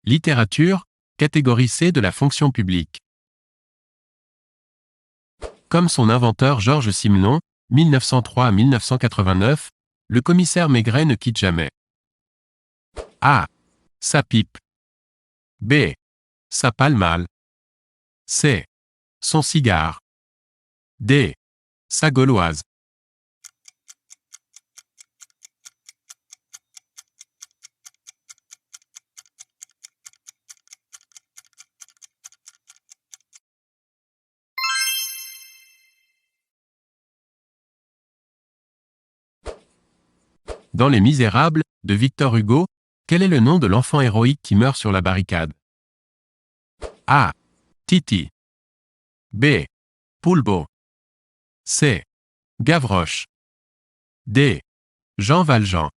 Littérature, catégorie C de la fonction publique. Comme son inventeur Georges Simenon, 1903 à 1989, le commissaire Maigret ne quitte jamais. A. Sa pipe. B. Sa palmale. C. Son cigare. D. Sa gauloise. Dans Les Misérables, de Victor Hugo, quel est le nom de l'enfant héroïque qui meurt sur la barricade? A. Titi. B. Poulbeau. C. Gavroche. D. Jean Valjean.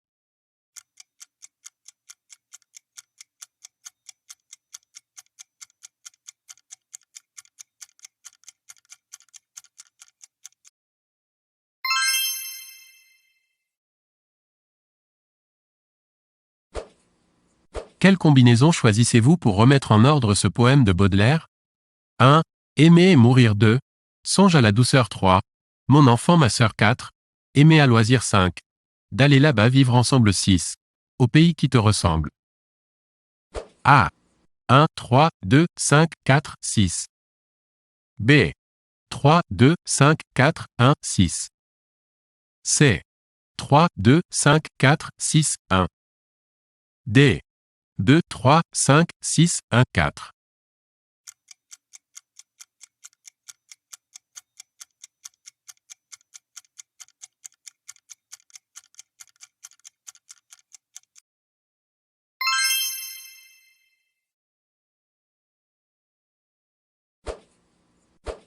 Quelle combinaison choisissez-vous pour remettre en ordre ce poème de Baudelaire? 1. Aimer et mourir 2. Songe à la douceur 3. Mon enfant ma sœur 4. Aimer à loisir 5. D'aller là-bas vivre ensemble 6. Au pays qui te ressemble. A. 1, 3, 2, 5, 4, 6. B. 3, 2, 5, 4, 1, 6. C. 3, 2, 5, 4, 6, 1. D. 2, 3, 5, 6, 1, 4.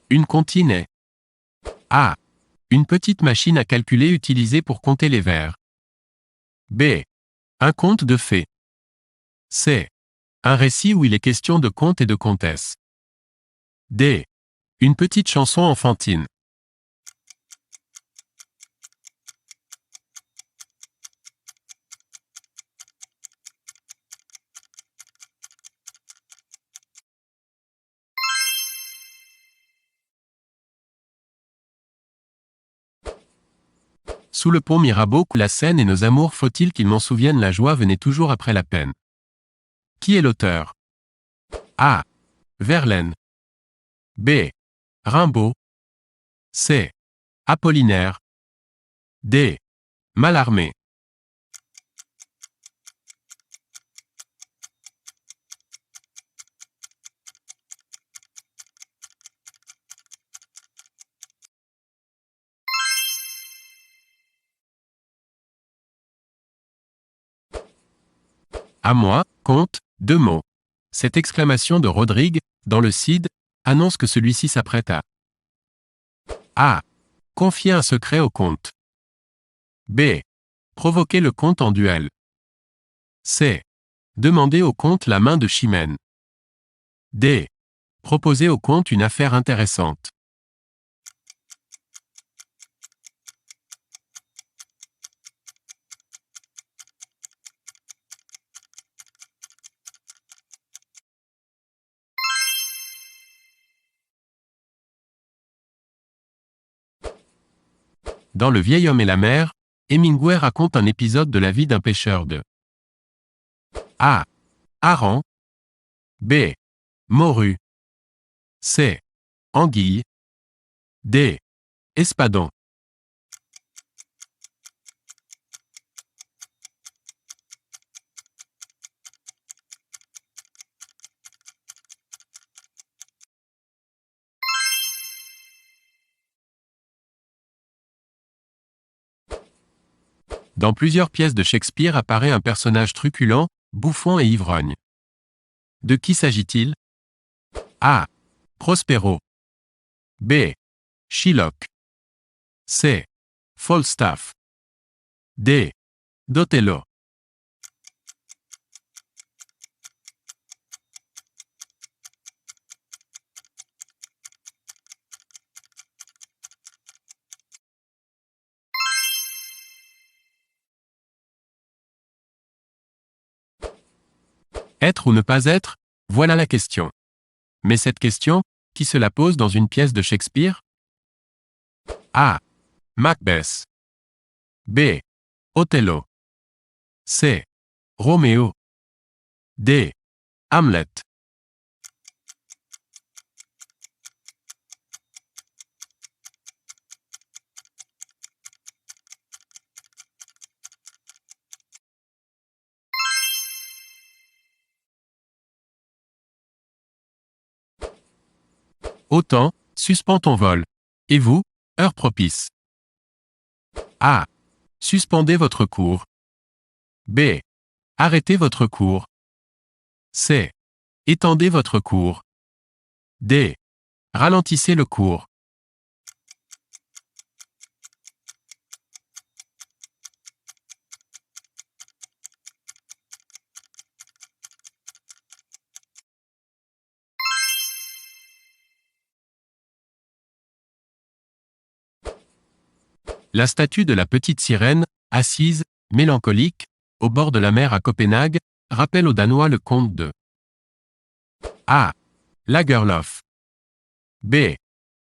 Une comptine est A. Une petite machine à calculer utilisée pour compter les vers. B. Un conte de fées. C. Un récit où il est question de contes et de comtesses. D. Une petite chanson enfantine. Sous le pont Mirabeau coule la Seine et nos amours, faut-il qu'ils m'en souviennent, la joie venait toujours après la peine. Qui est l'auteur? A. Verlaine. B. Rimbaud. C. Apollinaire. D. Mallarmé. À moi, conte, 2 mots. Cette exclamation de Rodrigue, dans le Cid, annonce que celui-ci s'apprête à A. Confier un secret au comte. B. Provoquer le comte en duel. C. Demander au comte la main de Chimène. D. Proposer au comte une affaire intéressante. Dans Le vieil homme et la mer, Hemingway raconte un épisode de la vie d'un pêcheur de A. Hareng. B. Morue. C. Anguille. D. Espadon. Dans plusieurs pièces de Shakespeare apparaît un personnage truculent, bouffon et ivrogne. De qui s'agit-il? A. Prospero. B. Shylock. C. Falstaff. D. d'Othello. Être ou ne pas être, voilà la question. Mais cette question, qui se la pose dans une pièce de Shakespeare? A. Macbeth. B. Othello. C. Roméo. D. Hamlet. Autant, suspends ton vol. Et vous, heure propice. A. Suspendez votre cours. B. Arrêtez votre cours. C. Étendez votre cours. D. Ralentissez le cours. La statue de la petite sirène, assise, mélancolique, au bord de la mer à Copenhague, rappelle aux Danois le conte de A. Lagerlöf. B.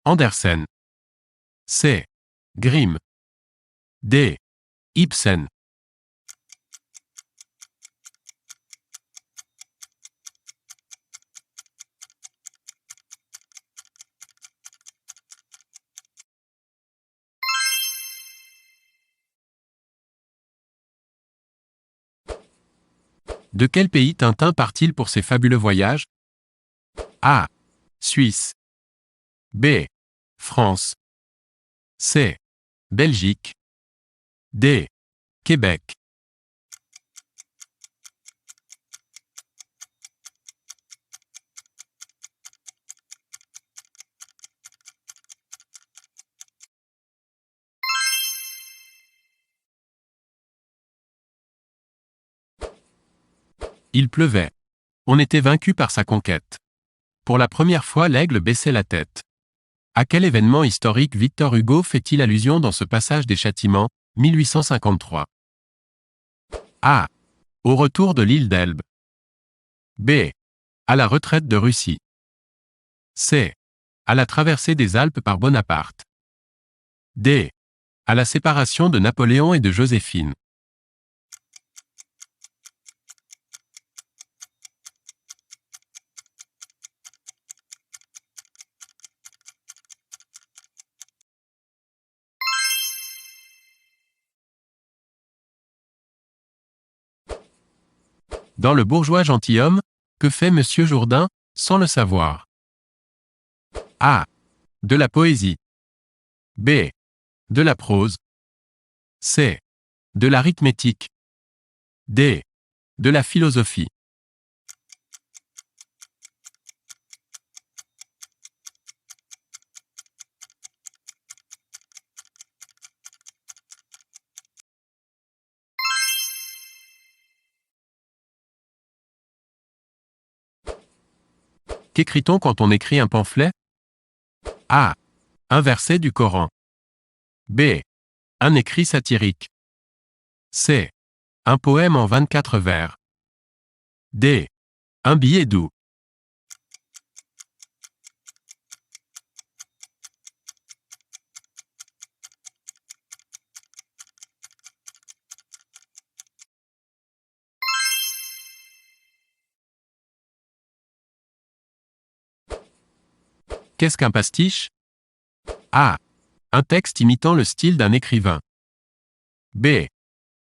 Andersen. C. Grimm. D. Ibsen. De quel pays Tintin part-il pour ses fabuleux voyages? A. Suisse. B. France. C. Belgique. D. Québec. Il pleuvait. On était vaincu par sa conquête. Pour la première fois, l'aigle baissait la tête. À quel événement historique Victor Hugo fait-il allusion dans ce passage des Châtiments, 1853? A. Au retour de l'île d'Elbe. B. À la retraite de Russie. C. À la traversée des Alpes par Bonaparte. D. À la séparation de Napoléon et de Joséphine. Dans Le bourgeois gentilhomme, que fait Monsieur Jourdain, sans le savoir? A. De la poésie. B. De la prose. C. De l'arithmétique. D. De la philosophie. Qu'écrit-on quand on écrit un pamphlet? A. Un verset du Coran. B. Un écrit satirique. C. Un poème en 24 vers. D. Un billet doux. Qu'est-ce qu'un pastiche? A. Un texte imitant le style d'un écrivain. B.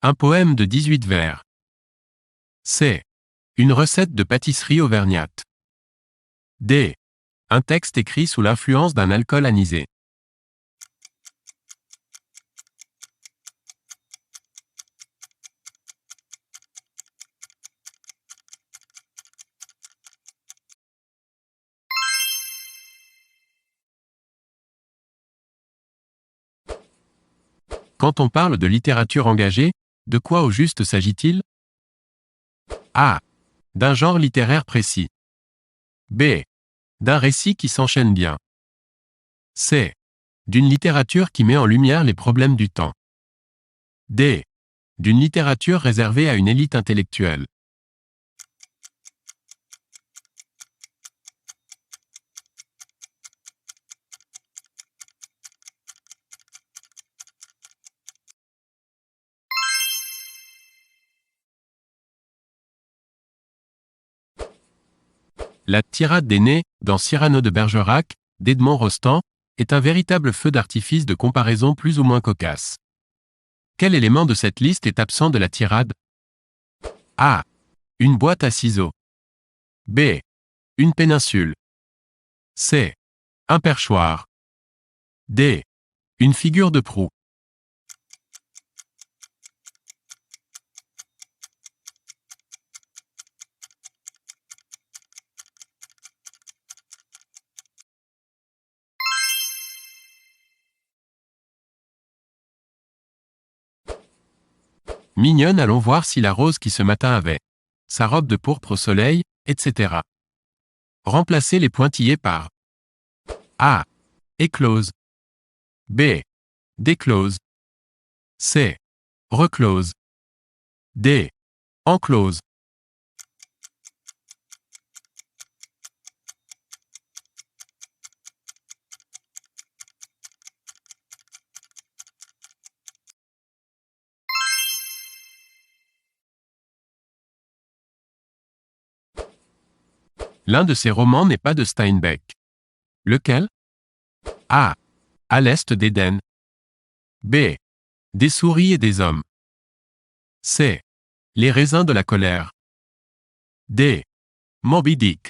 Un poème de 18 vers. C. Une recette de pâtisserie auvergnate. D. Un texte écrit sous l'influence d'un alcool anisé. Quand on parle de littérature engagée, de quoi au juste s'agit-il? A. D'un genre littéraire précis. B. D'un récit qui s'enchaîne bien. C. D'une littérature qui met en lumière les problèmes du temps. D. D'une littérature réservée à une élite intellectuelle. La tirade des nez, dans Cyrano de Bergerac, d'Edmond Rostand, est un véritable feu d'artifice de comparaison plus ou moins cocasse. Quel élément de cette liste est absent de la tirade? A. Une boîte à ciseaux. B. Une péninsule. C. Un perchoir. D. Une figure de proue. Mignonne, allons voir si la rose qui ce matin avait sa robe de pourpre au soleil, etc. Remplacez les pointillés par A. Éclose. B. Déclose. C. Reclose. D. Enclose. L'un de ces romans n'est pas de Steinbeck. Lequel? A. À l'est d'Éden. B. Des souris et des hommes. C. Les raisins de la colère. D. Moby Dick.